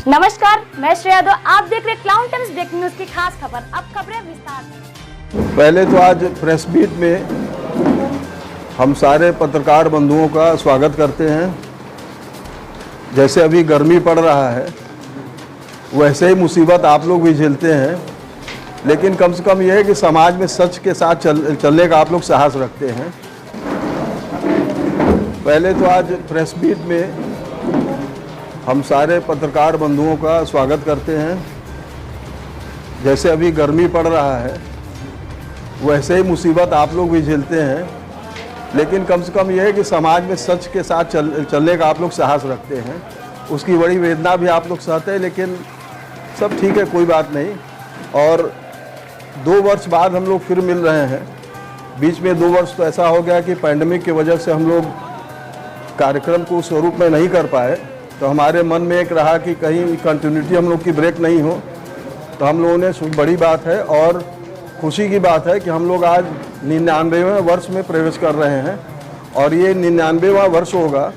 नमस्कार, मैं श्रेया दो। आप देख रहे क्लाउन टाइम्स ब्रेकिंग न्यूज की खास खबर। अब खबरें विस्तार में। पहले तो आज प्रेस मीट में हम सारे पत्रकार बंधुओं का स्वागत करते हैं। जैसे अभी गर्मी पड़ रहा है वैसे ही मुसीबत आप लोग भी झेलते हैं, लेकिन कम से कम यह है कि समाज में सच के साथ चलने का आप लोग साहस रखते हैं। पहले तो आज प्रेस मीट में हम सारे पत्रकार बंधुओं का स्वागत करते हैं। जैसे अभी गर्मी पड़ रहा है वैसे ही मुसीबत आप लोग भी झेलते हैं, लेकिन कम से कम यह है कि समाज में सच के साथ चलने का आप लोग साहस रखते हैं। उसकी बड़ी वेदना भी आप लोग सहते हैं, लेकिन सब ठीक है, कोई बात नहीं। और 2 वर्ष बाद हम लोग फिर मिल रहे हैं। बीच में 2 वर्ष तो ऐसा हो गया कि पैंडेमिक की वजह से हम लोग कार्यक्रम को उस स्वरूप में नहीं कर पाए, तो हमारे मन में एक रहा कि कहीं कंटिन्यूटी हम लोग की ब्रेक नहीं हो। तो हम लोगों ने बड़ी बात है और खुशी की बात है कि हम लोग आज 99वें वर्ष में प्रवेश कर रहे हैं और ये 99वां वर्ष होगा।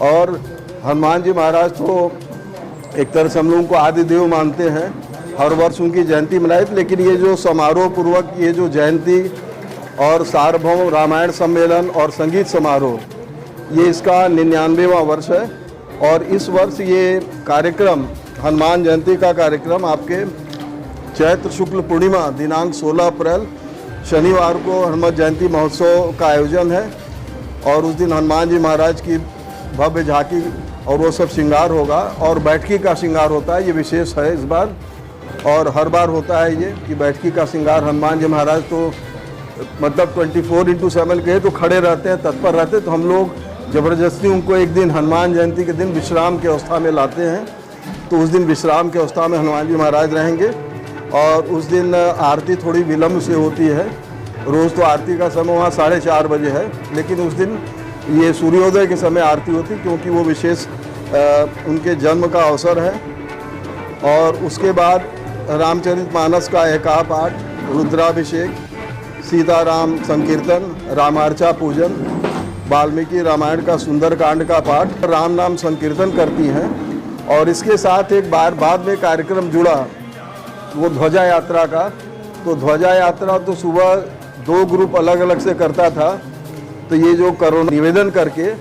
और हनुमान जी महाराज तो एक तरह से हम लोगों को आदि देव मानते हैं, हर वर्ष उनकी जयंती मनाई। लेकिन ये जो समारोह पूर्वक ये जो जयंती और सार्वभौम रामायण सम्मेलन और संगीत समारोह, ये इसका 99वां वर्ष है। और इस वर्ष ये कार्यक्रम हनुमान जयंती का कार्यक्रम आपके चैत्र शुक्ल पूर्णिमा दिनांक 16 अप्रैल शनिवार को हनुमान जयंती महोत्सव का आयोजन है। और उस दिन हनुमान जी महाराज की भव्य झांकी और वो सब श्रृंगार होगा और बैठकी का श्रृंगार होता है। ये विशेष है इस बार, और हर बार होता है ये कि बैठकी का श्रृंगार। हनुमान जी महाराज तो मतलब 24/7 के तो खड़े रहते हैं, तत्पर रहते हैं। तो हम लोग ज़बरदस्ती उनको एक दिन हनुमान जयंती के दिन विश्राम की अवस्था में लाते हैं। तो उस दिन विश्राम की अवस्था में हनुमान जी महाराज रहेंगे। और उस दिन आरती थोड़ी विलम्ब से होती है। रोज़ तो आरती का समय वहाँ 4:30 बजे है, लेकिन उस दिन ये सूर्योदय के समय आरती होती, क्योंकि वो विशेष उनके जन्म का अवसर है। और उसके बाद रामचरितमानस का एका पाठ, रुद्राभिषेक, सीताराम संकीर्तन, रामार्चा पूजन, वाल्मीकि रामायण का सुंदरकांड का पाठ, राम नाम संकीर्तन करती हैं। और इसके साथ एक बार बाद में कार्यक्रम जुड़ा वो ध्वजा यात्रा का। तो ध्वजा यात्रा तो सुबह 2 ग्रुप अलग अलग से करता था। तो ये जो कोरोना निवेदन करके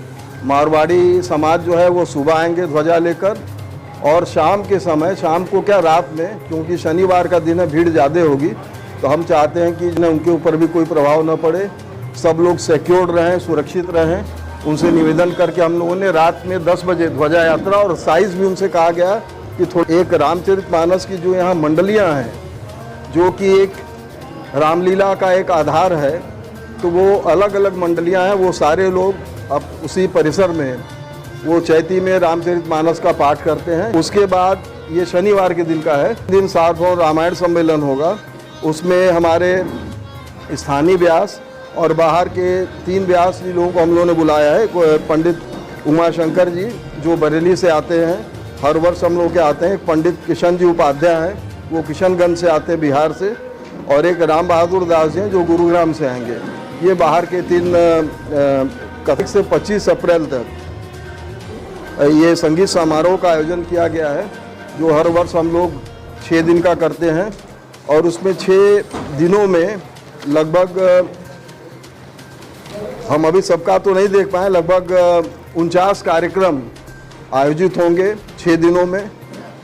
मारवाड़ी समाज जो है वो सुबह आएंगे ध्वजा लेकर, और शाम के समय, शाम को क्या रात में, क्योंकि शनिवार का दिन है, भीड़ ज़्यादा होगी, तो हम चाहते हैं कि उनके ऊपर भी कोई प्रभाव न पड़े, सब लोग सिक्योर्ड रहें, सुरक्षित रहें। उनसे निवेदन करके हम लोगों ने रात में 10 बजे ध्वजा यात्रा, और साइज़ भी उनसे कहा गया कि एक रामचरितमानस की जो यहाँ मंडलियाँ हैं, जो कि एक रामलीला का एक आधार है, तो वो अलग अलग मंडलियाँ हैं। वो सारे लोग अब उसी परिसर में वो चैती में रामचरितमानस का पाठ करते हैं। उसके बाद ये शनिवार के दिन का है, दिन सार्वभौम रामायण सम्मेलन होगा। उसमें हमारे स्थानीय व्यास और बाहर के 3 व्यास जी लोगों को हम लोगों ने बुलाया है। पंडित उमाशंकर जी जो बरेली से आते हैं, हर वर्ष हम लोग के आते हैं। एक पंडित किशन जी उपाध्याय हैं, वो किशनगंज से आते हैं, बिहार से। और एक राम बहादुर दास जी हैं जो गुरुग्राम से आएंगे। ये बाहर के 3 से 25 अप्रैल तक ये संगीत समारोह का आयोजन किया गया है, जो हर वर्ष हम लोग 6 दिन का करते हैं। और उसमें 6 दिनों में लगभग, हम अभी सबका तो नहीं देख पाए, लगभग 49 कार्यक्रम आयोजित होंगे 6 दिनों में।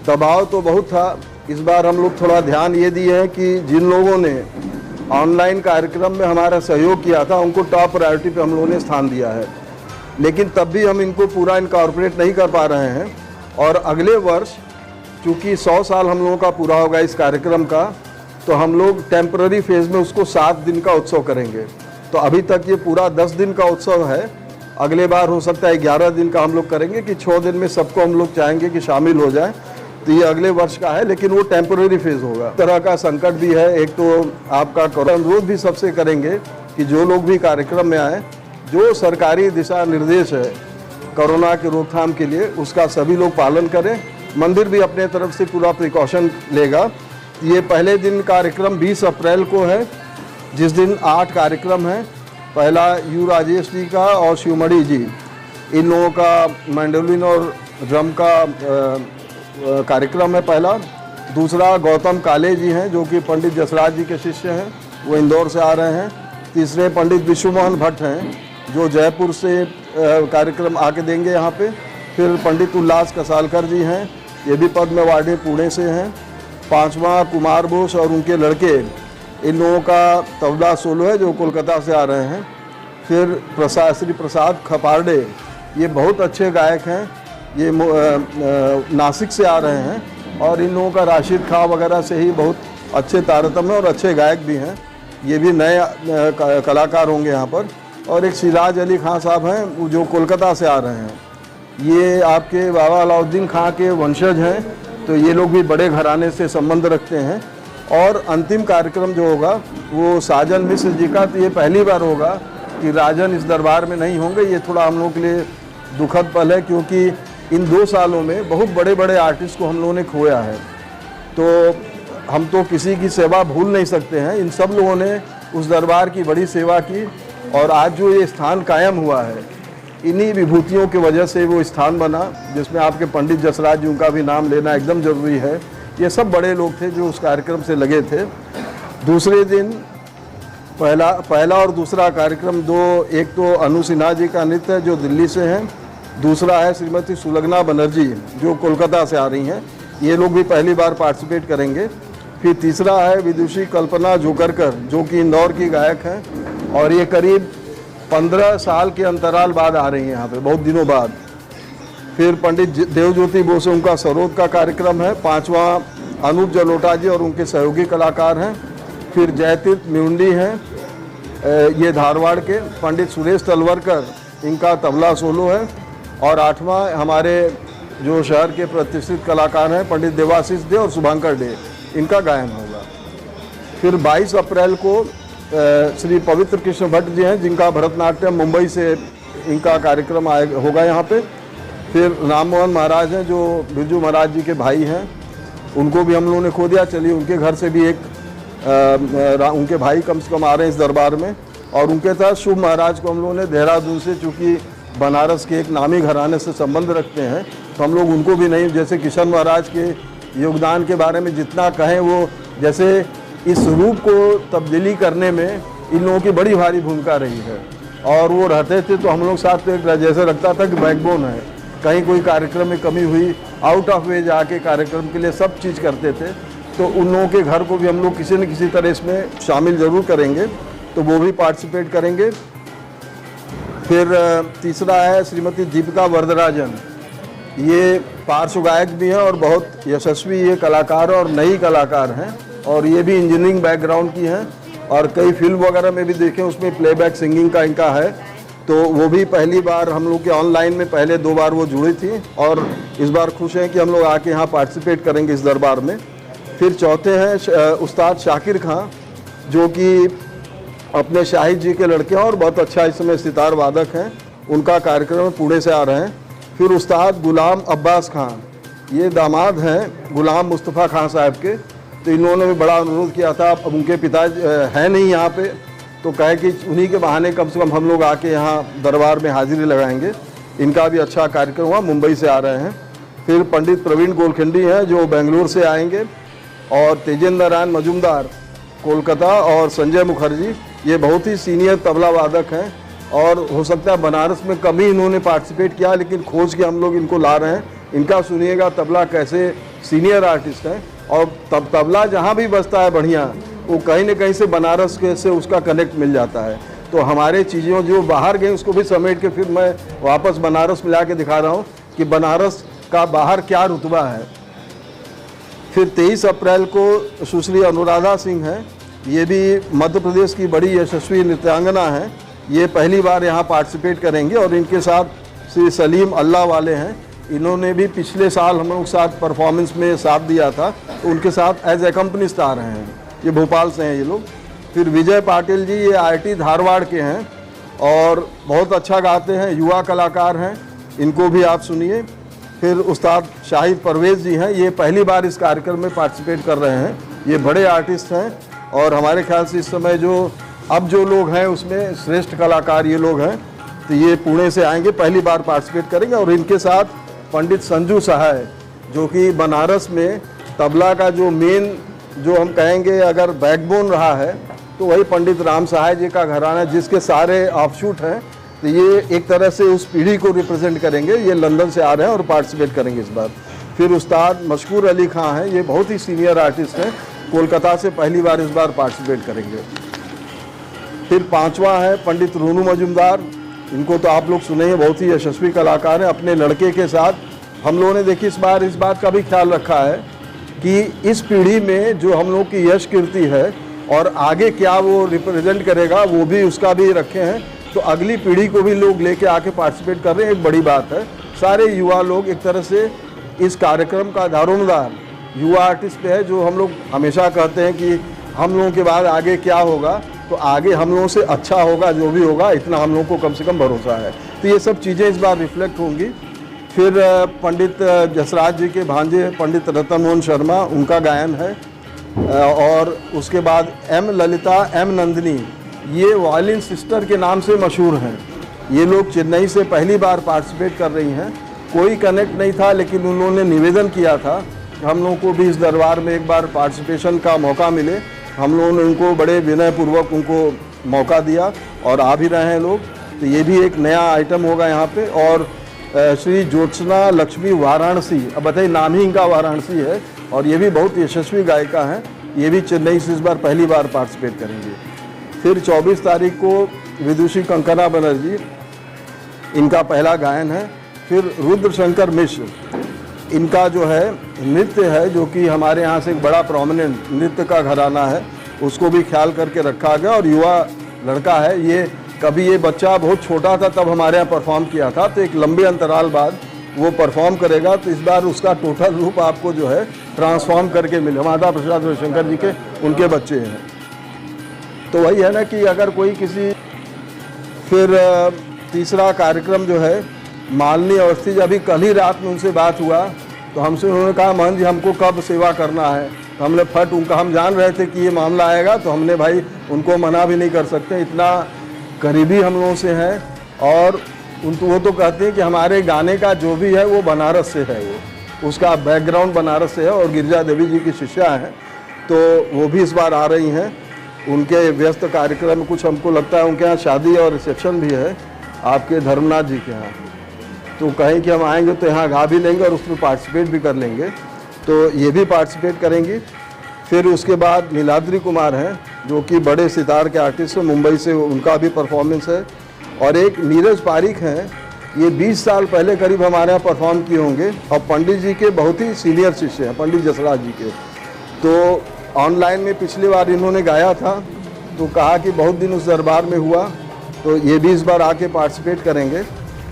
दबाव तो बहुत था। इस बार हम लोग थोड़ा ध्यान ये दिए हैं कि जिन लोगों ने ऑनलाइन कार्यक्रम में हमारा सहयोग किया था, उनको टॉप प्रायोरिटी पे हम लोगों ने स्थान दिया है। लेकिन तब भी हम इनको पूरा इनकॉर्पोरेट नहीं कर पा रहे हैं। और अगले वर्ष चूँकि 100 साल हम लोगों का पूरा होगा इस कार्यक्रम का, तो हम लोग टेम्पररी फेज़ में उसको 7 दिन का उत्सव करेंगे। तो अभी तक ये पूरा 10 दिन का उत्सव है। अगले बार हो सकता है 11 दिन का हम लोग करेंगे, कि 6 दिन में सबको हम लोग चाहेंगे कि शामिल हो जाए। तो ये अगले वर्ष का है, लेकिन वो टेम्पररी फेज़ होगा। तरह का संकट भी है। एक तो आपका अनुरोध भी सबसे करेंगे कि जो लोग भी कार्यक्रम में आए, जो सरकारी दिशा निर्देश है कोरोना की रोकथाम के लिए, उसका सभी लोग पालन करें। मंदिर भी अपने तरफ से पूरा प्रिकॉशन लेगा। ये पहले दिन कार्यक्रम 20 अप्रैल को है, जिस दिन 8 कार्यक्रम हैं। पहला यू राजेश जी का और शिवमणि जी, इन लोगों का मैंडोलिन और ड्रम का कार्यक्रम है पहला। दूसरा गौतम काले जी हैं जो कि पंडित जसराज जी के शिष्य हैं, वो इंदौर से आ रहे हैं। तीसरे पंडित विश्वमोहन भट्ट हैं जो जयपुर से कार्यक्रम आके देंगे यहाँ पे। फिर पंडित उल्लास कसालकर जी हैं, ये भी पद्म अवार्डी पुणे से हैं। पांचवा कुमार बोस और उनके लड़के, इन लोगों का तबला सोलो है जो कोलकाता से आ रहे हैं। फिर श्री प्रसाद खपारडे, ये बहुत अच्छे गायक हैं, ये नासिक से आ रहे हैं और इन लोगों का राशिद खां वगैरह से ही बहुत अच्छे तारतम्य और अच्छे गायक भी हैं। ये भी नए कलाकार होंगे यहाँ पर। और एक सिराज अली खां साहब हैं जो कोलकाता से आ रहे हैं, ये आपके बाबा अलाउद्दीन खां के वंशज हैं, तो ये लोग भी बड़े घराने से संबंध रखते हैं। और अंतिम कार्यक्रम जो होगा वो साजन मिश्र जी का, तो ये पहली बार होगा कि राजन इस दरबार में नहीं होंगे। ये थोड़ा हम लोग के लिए दुखद पल है क्योंकि इन 2 सालों में बहुत बड़े बड़े आर्टिस्ट को हम लोगों ने खोया है, तो हम तो किसी की सेवा भूल नहीं सकते हैं। इन सब लोगों ने उस दरबार की बड़ी सेवा की और आज जो ये स्थान कायम हुआ है, इन्हीं विभूतियों की वजह से वो स्थान बना, जिसमें आपके पंडित जसराज जी का भी नाम लेना एकदम ज़रूरी है। ये सब बड़े लोग थे जो उस कार्यक्रम से लगे थे। दूसरे दिन पहला और दूसरा कार्यक्रम एक तो अनु सिन्हा जी का नृत्य है जो दिल्ली से हैं, दूसरा है श्रीमती सुलग्ना बनर्जी जो कोलकाता से आ रही हैं, ये लोग भी पहली बार पार्टिसिपेट करेंगे। फिर तीसरा है विदुषी कल्पना जोकरकर जो कि इंदौर की गायक हैं और ये करीब 15 साल के अंतराल बाद आ रही हैं यहाँ पे, बहुत दिनों बाद। फिर पंडित देवज्योति बोस उनका सरोद का कार्यक्रम है। पांचवा अनूप जलोटा जी और उनके सहयोगी कलाकार हैं। फिर जयतीर्थ म्यूंडी हैं, ये धारवाड़ के। पंडित सुरेश तलवरकर, इनका तबला सोलो है। और आठवां हमारे जो शहर के प्रतिष्ठित कलाकार हैं पंडित देवाशीष दे और शुभांकर डे, इनका गायन होगा। फिर 22 अप्रैल को श्री पवित्र कृष्ण भट्ट जी हैं जिनका भरतनाट्यम मुंबई से इनका कार्यक्रम होगा यहाँ पे। फिर राम मोहन महाराज हैं जो बिरजू महाराज जी के भाई हैं, उनको भी हम लोगों ने खो दिया। चलिए उनके घर से भी एक उनके भाई कम से कम आ रहे हैं इस दरबार में। और उनके साथ शुभ महाराज को हम लोगों ने देहरादून से, चूँकि बनारस के एक नामी घराने से संबंध रखते हैं, तो हम लोग उनको भी नहीं, जैसे किशन महाराज के योगदान के बारे में जितना कहें वो, जैसे इस रूप को तब्दीली करने में इन लोगों की बड़ी भारी भूमिका रही है। और वो रहते थे तो हम लोग साथ में जैसे लगता था कि बैकबोन है। कहीं कोई कार्यक्रम में कमी हुई, आउट ऑफ वे जाके कार्यक्रम के लिए सब चीज़ करते थे। तो उन लोगों के घर को भी हम लोग किसी न किसी तरह इसमें शामिल ज़रूर करेंगे, तो वो भी पार्टिसिपेट करेंगे। फिर तीसरा है श्रीमती दीपिका वरदराजन, ये पार्श्व गायक भी हैं और बहुत यशस्वी ये कलाकार और नई कलाकार हैं। और ये भी इंजीनियरिंग बैकग्राउंड की हैं और कई फिल्म वगैरह में भी देखें उसमें प्लेबैक सिंगिंग का इनका है। तो वो भी पहली बार हम लोग के ऑनलाइन में पहले 2 बार वो जुड़ी थी और इस बार खुश हैं कि हम लोग आके यहाँ पार्टिसिपेट करेंगे इस दरबार में। फिर चौथे हैं उस्ताद शाकिर खां जो कि अपने शाहिद जी के लड़के हैं और बहुत अच्छा इस समय सितार वादक हैं, उनका कार्यक्रम पुणे से आ रहे हैं। फिर उस्ताद गुलाम अब्बास खां, ये दामाद हैं गुलाम मुस्तफ़ा खां साहब के, तो इन लोगों ने भी बड़ा अनुरोध किया था। अब उनके पिता हैं नहीं यहाँ पे, तो कहे कि उन्हीं के बहाने कम से कम हम लोग आके यहाँ दरबार में हाजिरी लगाएंगे। इनका भी अच्छा कार्यक्रम हुआ, मुंबई से आ रहे हैं। फिर पंडित प्रवीण गोलखंडी हैं जो बेंगलुरु से आएंगे और तेजेंद्र नारायण मजुमदार कोलकाता और संजय मुखर्जी, ये बहुत ही सीनियर तबला वादक हैं और हो सकता है बनारस में कम ही इन्होंने पार्टिसिपेट किया, लेकिन खोज के हम लोग इनको ला रहे हैं। इनका सुनिएगा तबला कैसे सीनियर आर्टिस्ट हैं और तबला जहाँ भी बजता है बढ़िया, वो कहीं न कहीं से बनारस के से उसका कनेक्ट मिल जाता है। तो हमारे चीज़ों जो बाहर गए उसको भी समेट के फिर मैं वापस बनारस में ला के दिखा रहा हूँ कि बनारस का बाहर क्या रुतबा है। फिर 23 अप्रैल को सुश्री अनुराधा सिंह हैं, ये भी मध्य प्रदेश की बड़ी यशस्वी नृत्यांगना हैं, ये पहली बार यहाँ पार्टिसिपेट करेंगे। और इनके साथ श्री सलीम अल्लाह वाले हैं, इन्होंने भी पिछले साल हम लोग साथ परफॉर्मेंस में साथ दिया था, तो उनके साथ एज एकम्पनिस्ट आ रहे हैं, ये भोपाल से हैं ये लोग। फिर विजय पाटिल जी, ये IIT धारवाड़ के हैं और बहुत अच्छा गाते हैं, युवा कलाकार हैं, इनको भी आप सुनिए। फिर उस्ताद शाहिद परवेज़ जी हैं, ये पहली बार इस कार्यक्रम में पार्टिसिपेट कर रहे हैं, ये बड़े आर्टिस्ट हैं और हमारे ख्याल से इस समय जो लोग हैं उसमें श्रेष्ठ कलाकार ये लोग हैं। तो ये पुणे से आएंगे, पहली बार पार्टिसिपेट करेंगे। और इनके साथ पंडित संजू सहाय, जो कि बनारस में तबला का जो मेन, जो हम कहेंगे अगर बैकबोन रहा है, तो वही पंडित राम सहाय जी का घराना, जिसके सारे ऑफशूट हैं। तो ये एक तरह से उस पीढ़ी को रिप्रेजेंट करेंगे। ये लंदन से आ रहे हैं और पार्टिसिपेट करेंगे इस बार। फिर उस्ताद मशकूर अली खां हैं, ये बहुत ही सीनियर आर्टिस्ट हैं, कोलकाता से पहली बार इस बार पार्टिसिपेट करेंगे। फिर पांचवा है पंडित रोनू मजुमदार, इनको तो आप लोग सुने हैं, बहुत ही यशस्वी कलाकार हैं। अपने लड़के के साथ हम लोगों ने देखिए इस बात का भी ख्याल रखा है कि इस पीढ़ी में जो हम लोग की यश कीर्ति है और आगे क्या वो रिप्रेजेंट करेगा, वो भी उसका भी रखे हैं। तो अगली पीढ़ी को भी लोग लेके आके पार्टिसिपेट कर रहे हैं, एक बड़ी बात है। सारे युवा लोग एक तरह से इस कार्यक्रम का दारोमदार युवा आर्टिस्ट पे है, जो हम लोग हमेशा कहते हैं कि हम लोगों के बाद आगे क्या होगा, तो आगे हम लोगों से अच्छा होगा, जो भी होगा, इतना हम लोगों को कम से कम भरोसा है। तो ये सब चीज़ें इस बार रिफ्लेक्ट होंगी। फिर पंडित जसराज जी के भांजे पंडित रतन मोहन शर्मा, उनका गायन है। और उसके बाद एम ललिता, एम नंदिनी, ये वायलिन सिस्टर के नाम से मशहूर हैं। ये लोग चेन्नई से पहली बार पार्टिसिपेट कर रही हैं। कोई कनेक्ट नहीं था, लेकिन उन्होंने निवेदन किया था कि हम लोगों को भी इस दरबार में एक बार पार्टिसिपेशन का मौका मिले। हम लोगों ने उनको बड़े विनयपूर्वक उनको मौका दिया और आ भी रहे हैं लोग। तो ये भी एक नया आइटम होगा यहाँ पे। और श्री ज्योत्सना लक्ष्मी वाराणसी, अब बताइए नाम ही इनका वाराणसी है, और ये भी बहुत यशस्वी गायिका हैं। ये भी चेन्नई से इस बार पहली बार पार्टिसिपेट करेंगे। फिर 24 तारीख को विदुषी कंकना बनर्जी, इनका पहला गायन है। फिर रुद्र शंकर मिश्र, इनका जो है नृत्य है, जो कि हमारे यहाँ से एक बड़ा प्रोमिनेंट नृत्य का घराना है, उसको भी ख्याल करके रखा गया। और युवा लड़का है ये, कभी ये बच्चा बहुत छोटा था तब हमारे यहाँ परफॉर्म किया था, तो एक लंबे अंतराल बाद वो परफॉर्म करेगा। तो इस बार उसका टोटल रूप आपको जो है ट्रांसफॉर्म करके मिले। माता प्रसाद रविशंकर जी के उनके बच्चे हैं। तो वही है ना कि अगर कोई किसी, फिर तीसरा कार्यक्रम जो है मालिनी अवस्थी जी, अभी कल ही रात में उनसे बात हुआ, तो हमसे उन्होंने कहा मोहन जी हमको कब सेवा करना है। तो हमने फट उनका, हम जान रहे थे कि ये मामला आएगा, तो हमने भाई उनको मना भी नहीं कर सकते, इतना करीबी हम लोगों से हैं। और वो तो कहते हैं कि हमारे गाने का जो भी है वो बनारस से है, वो उसका बैकग्राउंड बनारस से है। और गिरिजा देवी जी की शिष्या हैं, तो वो भी इस बार आ रही हैं। उनके व्यस्त कार्यक्रम में कुछ हमको लगता है उनके यहाँ शादी और रिसेप्शन भी है आपके धर्मनाथ जी के यहाँ, तो कहें कि हम आएंगे तो यहाँ गा भी लेंगे और उसमें पार्टिसिपेट भी कर लेंगे, तो ये भी पार्टिसिपेट करेंगी। फिर उसके बाद नीलाद्री कुमार हैं, जो कि बड़े सितार के आर्टिस्ट हैं, मुंबई से, उनका भी परफॉर्मेंस है। और एक नीरज पारिक हैं, ये 20 साल पहले करीब हमारे यहाँ परफॉर्म किए होंगे, और पंडित जी के बहुत ही सीनियर शिष्य हैं, पंडित जसराज जी के। तो ऑनलाइन में पिछली बार इन्होंने गाया था, तो कहा कि बहुत दिन उस दरबार में हुआ, तो ये भी इस बार आके पार्टिसिपेट करेंगे।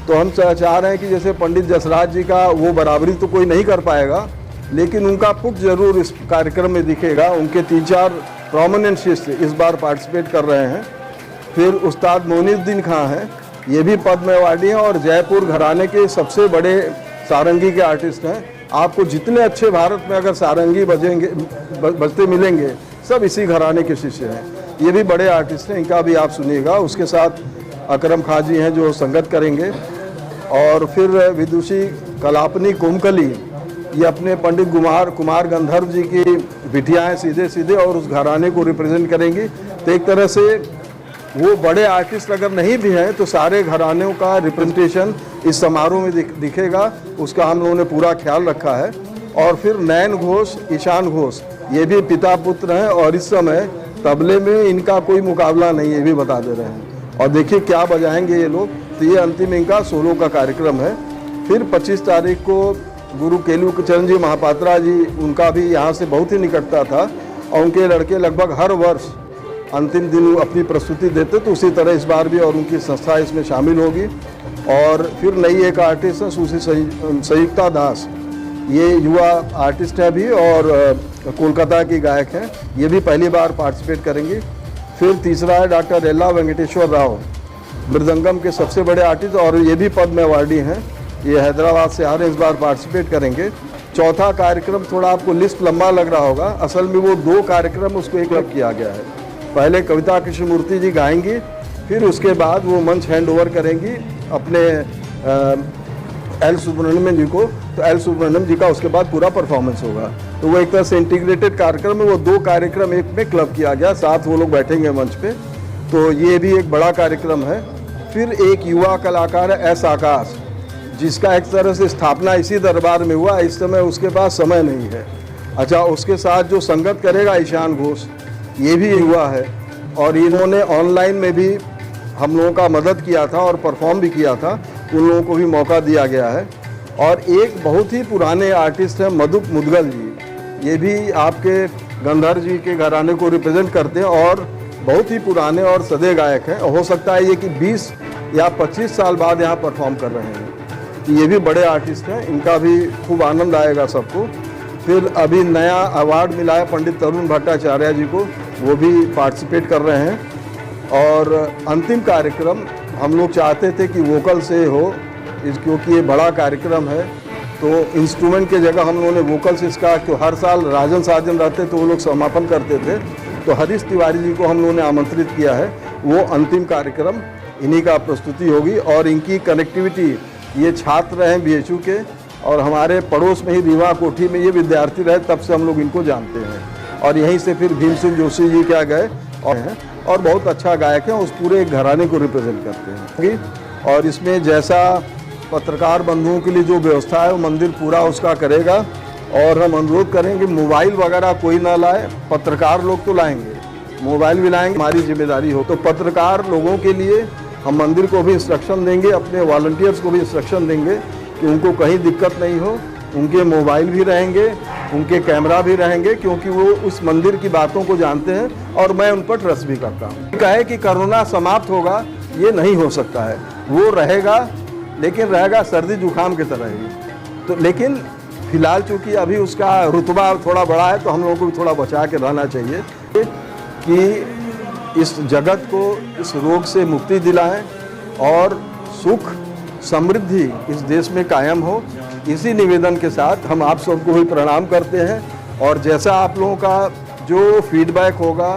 तो हम चाह रहे हैं कि जैसे पंडित जसराज जी का वो बराबरी तो कोई नहीं कर पाएगा, लेकिन उनका पुट जरूर इस कार्यक्रम में दिखेगा। उनके 3-4 प्रोमिनेंट शिष्य इस बार पार्टिसिपेट कर रहे हैं। फिर उस्ताद मोइनुद्दीन खां हैं, ये भी पद्म अवार्डी हैं और जयपुर घराने के सबसे बड़े सारंगी के आर्टिस्ट हैं। आपको जितने अच्छे भारत में अगर सारंगी बजते मिलेंगे, सब इसी घराने के शिष्य हैं। ये भी बड़े आर्टिस्ट हैं, इनका भी आप सुनिएगा। उसके साथ अकरम खां जी हैं जो संगत करेंगे। और फिर विदुषी कलापनी कोमकली, ये अपने पंडित कुमार गंधर्व जी की बिटियाँ हैं सीधे सीधे, और उस घराने को रिप्रेजेंट करेंगी। तो एक तरह से वो बड़े आर्टिस्ट अगर नहीं भी हैं, तो सारे घरानों का रिप्रेजेंटेशन इस समारोह में दिखेगा, उसका हम लोगों ने पूरा ख्याल रखा है। और फिर नयन घोष, ईशान घोष, ये भी पिता पुत्र हैं, और इस समय तबले में इनका कोई मुकाबला नहीं है, ये भी बता दे रहे हैं। और देखिए क्या बजाएंगे ये लोग। तो ये अंतिम इनका सोलो का कार्यक्रम है। फिर 25 तारीख को गुरु केलुचरण जी महापात्रा जी, उनका भी यहाँ से बहुत ही निकटता था, और उनके लड़के लगभग हर वर्ष अंतिम दिन अपनी प्रस्तुति देते, तो उसी तरह इस बार भी, और उनकी संस्था इसमें शामिल होगी। और फिर नई एक आर्टिस्ट है सुश्री संयुक्ता दास, ये युवा आर्टिस्ट है भी और कोलकाता की गायक हैं, ये भी पहली बार पार्टिसिपेट करेंगी। फिर तीसरा है डॉक्टर एल्ला वेंकटेश्वर राव, मृदंगम के सबसे बड़े आर्टिस्ट, और ये भी पद्म अवार्डी हैं, ये हैदराबाद से आ रहे हैं, इस बार पार्टिसिपेट करेंगे। चौथा कार्यक्रम थोड़ा आपको लिस्ट लंबा लग रहा होगा, असल में वो 2 कार्यक्रम उसको एक किया गया है। पहले कविता कृष्णमूर्ति जी गाएंगी, फिर उसके बाद वो मंच हैंड ओवर करेंगी अपने एल सुब्रमण्यम जी को, तो एल सुब्रमण्यम जी का उसके बाद पूरा परफॉर्मेंस होगा। तो वो एक तरह से इंटीग्रेटेड कार्यक्रम है, वो 2 कार्यक्रम एक में क्लब किया गया, साथ वो लोग बैठेंगे मंच पे, तो ये भी एक बड़ा कार्यक्रम है। फिर एक युवा कलाकार है एस आकाश, जिसका एक तरह से स्थापना इसी दरबार में हुआ, इस समय उसके पास समय नहीं है। अच्छा, उसके साथ जो संगत करेगा ईशान घोष, ये भी युवा है, और इन्होंने ऑनलाइन में भी हम लोगों का मदद किया था और परफॉर्म भी किया था, उन लोगों को भी मौका दिया गया है। और एक बहुत ही पुराने आर्टिस्ट हैं मधुप मुदगल जी, ये भी आपके गंधर्व जी के घराने को रिप्रेजेंट करते हैं और बहुत ही पुराने और सदे गायक हैं। हो सकता है ये कि 20 या 25 साल बाद यहाँ परफॉर्म कर रहे हैं। ये भी बड़े आर्टिस्ट हैं, इनका भी खूब आनंद आएगा सबको। फिर अभी नया अवार्ड मिला है पंडित तरुण भट्टाचार्य जी को, वो भी पार्टिसिपेट कर रहे हैं। और अंतिम कार्यक्रम हम लोग चाहते थे कि वोकल से हो, क्योंकि ये बड़ा कार्यक्रम है, तो इंस्ट्रूमेंट के जगह हम लोगों ने वोकल से इसका, क्यों हर साल राजन साजन रहते तो वो लोग समापन करते थे, तो हरीश तिवारी जी को हम लोगों ने आमंत्रित किया है। वो अंतिम कार्यक्रम इन्हीं का प्रस्तुति होगी। और इनकी कनेक्टिविटी, ये छात्र हैं BHU के, और हमारे पड़ोस में ही रीवा कोठी में ये विद्यार्थी रहे, तब से हम लोग इनको जानते हैं। और यहीं से फिर भीम सिंह जोशी जी क्या गए और बहुत अच्छा गायक है, उस पूरे घराने को रिप्रेजेंट करते हैं। और इसमें जैसा पत्रकार बंधुओं के लिए जो व्यवस्था है वो मंदिर पूरा उसका करेगा। और हम अनुरोध करेंगे मोबाइल वगैरह कोई ना लाए, पत्रकार लोग तो लाएंगे, मोबाइल भी लाएंगे, हमारी जिम्मेदारी हो। तो पत्रकार लोगों के लिए हम मंदिर को भी इंस्ट्रक्शन देंगे, अपने वॉलंटियर्स को भी इंस्ट्रक्शन देंगे कि उनको कहीं दिक्कत नहीं हो, उनके मोबाइल भी रहेंगे, उनके कैमरा भी रहेंगे, क्योंकि वो उस मंदिर की बातों को जानते हैं और मैं उन पर ट्रस्ट भी करता हूँ। कहे कि कोरोना समाप्त होगा, ये नहीं हो सकता है, वो रहेगा, लेकिन रहेगा सर्दी जुकाम की तरह ही। तो लेकिन फिलहाल चूँकि अभी उसका रुतबा थोड़ा बड़ा है, तो हम लोगों को भी थोड़ा बचा के रहना चाहिए कि इस जगत को इस रोग से मुक्ति दिलाएं और सुख समृद्धि इस देश में कायम हो। इसी निवेदन के साथ हम आप सबको भी प्रणाम करते हैं। और जैसा आप लोगों का जो फीडबैक होगा,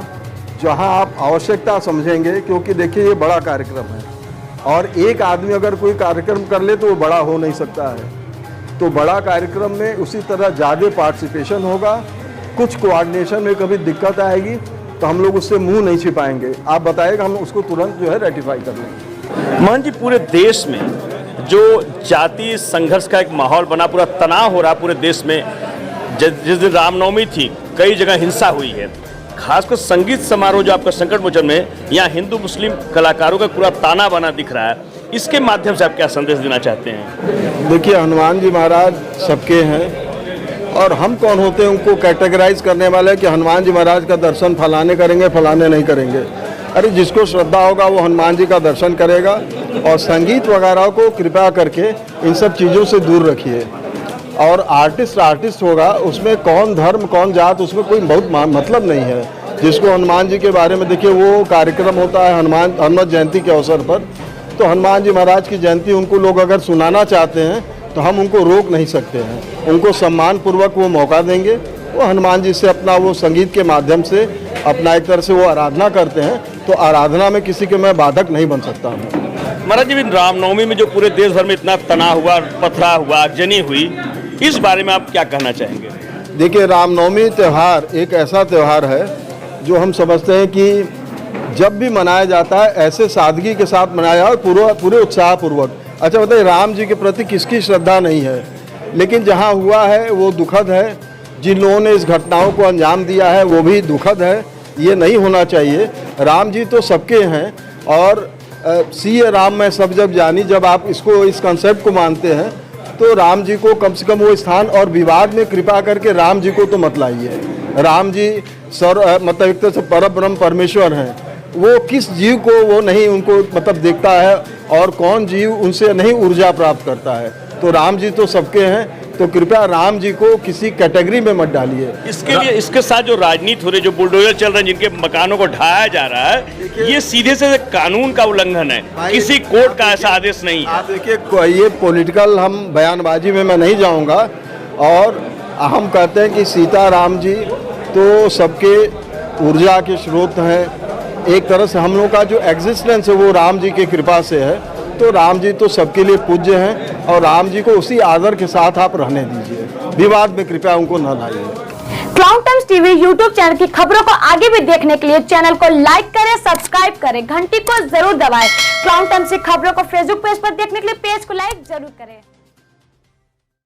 जहां आप आवश्यकता समझेंगे, क्योंकि देखिए ये बड़ा कार्यक्रम है और एक आदमी अगर कोई कार्यक्रम कर ले तो वो बड़ा हो नहीं सकता है। तो बड़ा कार्यक्रम में उसी तरह ज़्यादा पार्टिसिपेशन होगा। कुछ कोऑर्डिनेशन में कभी दिक्कत आएगी तो हम लोग उससे मुंह नहीं छिपाएंगे, आप बताएगा, हम उसको तुरंत जो है रेटिफाई कर लेंगे। मोहन जी, पूरे देश में जो जातीय संघर्ष का एक माहौल बना, पूरा तनाव हो रहा पूरे देश में, जिस दिन रामनवमी थी कई जगह हिंसा हुई है, खासकर संगीत समारोह जो आपका संकट मोचन में, यहाँ हिंदू मुस्लिम कलाकारों का पूरा ताना बना दिख रहा है, इसके माध्यम से आप क्या संदेश देना चाहते हैं? देखिए, हनुमान जी महाराज सबके हैं और हम कौन होते हैं उनको कैटेगराइज करने वाले कि हनुमान जी महाराज का दर्शन फलाने करेंगे, फलाने नहीं करेंगे। अरे जिसको श्रद्धा होगा वो हनुमान जी का दर्शन करेगा। और संगीत वगैरह को कृपया करके इन सब चीज़ों से दूर रखिए। और आर्टिस्ट होगा, उसमें कौन धर्म कौन जात, उसमें कोई बहुत मतलब नहीं है। जिसको हनुमान जी के बारे में, देखिए वो कार्यक्रम होता है हनुमान जयंती के अवसर पर, तो हनुमान जी महाराज की जयंती उनको लोग अगर सुनाना चाहते हैं तो हम उनको रोक नहीं सकते हैं, उनको सम्मान पूर्वक वो मौका देंगे। वो हनुमान जी से अपना वो संगीत के माध्यम से अपना एक तरह से वो आराधना करते हैं, तो आराधना में किसी के मैं बाधक नहीं बन सकता हूँ। महाराज जी, रामनवमी में जो पूरे देश भर में इतना तनाव हुआ, पथराव हुआ, आगजनी हुई, इस बारे में आप क्या कहना चाहेंगे? देखिए, रामनवमी त्यौहार एक ऐसा त्यौहार है जो हम समझते हैं कि जब भी मनाया जाता है ऐसे सादगी के साथ मनाया और पूरे उत्साहपूर्वक। अच्छा बताइए, राम जी के प्रति किसकी श्रद्धा नहीं है? लेकिन जहाँ हुआ है वो दुखद है, जिन लोगों ने इस घटनाओं को अंजाम दिया है वो भी दुखद है। ये नहीं होना चाहिए। राम जी तो सबके हैं और सीए राम में सब जब जानी, जब आप इसको इस कंसेप्ट को मानते हैं तो राम जी को कम से कम वो स्थान, और विवाद में कृपा करके राम जी को तो मत लाइए। राम जी मतलब एक तरह से परब्रह्म परमेश्वर हैं, वो किस जीव को वो नहीं उनको मतलब देखता है और कौन जीव उनसे नहीं ऊर्जा प्राप्त करता है। तो राम जी तो सबके हैं, तो कृपया राम जी को किसी कैटेगरी में मत डालिए। इसके लिए इसके साथ जो राजनीति हो रही, जो बुलडोजर चल रहे हैं, जिनके मकानों को ढाया जा रहा है, ये सीधे से कानून का उल्लंघन है, किसी कोर्ट का ऐसा आदेश नहीं है। आप देखिए, ये पॉलिटिकल हम बयानबाजी में मैं नहीं जाऊंगा। और हम कहते हैं कि सीताराम जी तो सबके ऊर्जा के स्रोत हैं। एक तरह से हम लोग का जो एग्जिस्टेंस है वो राम जी की कृपा से है। तो राम जी तो सबके लिए पूज्य हैं और राम जी को उसी आदर के साथ आप रहने दीजिए, विवाद में कृपया उनको न लाइए। Clown times TV YouTube channel की खबरों को आगे भी देखने के लिए चैनल को लाइक करें, सब्सक्राइब करें, घंटी को जरूर दबाएं। क्लाउन टाइम्स की खबरों को फेसबुक पेज पर देखने के लिए पेज को लाइक जरूर करें।